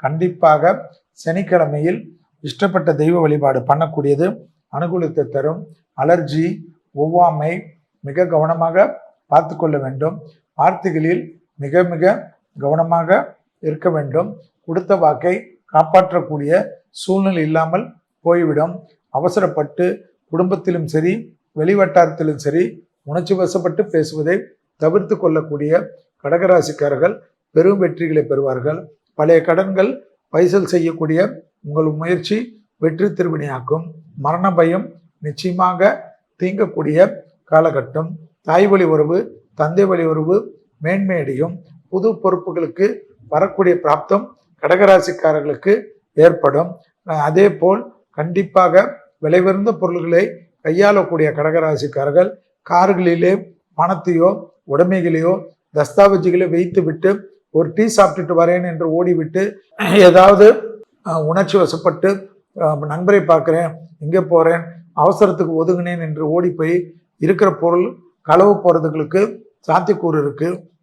கண்டிப்பாக சனிக்கிழமையில் இஷ்டப்பட்ட தெய்வ வழிபாடு பண்ணக்கூடியது அனுகூலத்தை தரும். அலர்ஜி, ஒவ்வாமை மிக கவனமாக பார்த்து கொள்ள வேண்டும். வார்த்தைகளில் மிக மிக கவனமாக இருக்க வேண்டும். கொடுத்த வாக்கை காப்பாற்றக்கூடிய சூழ்நிலை இல்லாமல் போய்விடும். அவசரப்பட்டு குடும்பத்திலும் சரி வெளிவட்டாரத்திலும் சரி உணர்ச்சி வசப்பட்டு பேசுவதை தவிர்த்து கொள்ளக்கூடிய கடகராசிக்காரர்கள் பெரும் வெற்றிகளை பெறுவார்கள். பழைய கடன்கள் பைசல் செய்யக்கூடிய உங்கள் முயற்சி வெற்றி திருவினையாக்கும். மரண பயம் நிச்சயமாக தீங்கக்கூடிய காலகட்டம். தாய் வழி உறவு, தந்தை வழி உறவு மேன்மையடையும். புது பொறுப்புகளுக்கு வரக்கூடிய பிராப்தம் கடகராசிக்காரர்களுக்கு ஏற்படும். அதே போல் கண்டிப்பாக விலையுயர்ந்த பொருள்களை கையாளக்கூடிய கடகராசிக்காரர்கள் கார்களிலே பணத்தையோ உடைமைகளையோ தஸ்தாவேஜுகளை வைத்து விட்டு ஒரு டீ சாப்பிட்டுட்டு வரேன் என்று ஓடிவிட்டு ஏதாவது உணர்ச்சி வசப்பட்டு நண்பரை பார்க்குறேன், இங்கே போகிறேன், அவசரத்துக்கு ஒதுங்கினேன் என்று ஓடி போய் இருக்கிற பொருள் களவு போகிறதுகளுக்கு சாத்தியக்கூறு இருக்குது.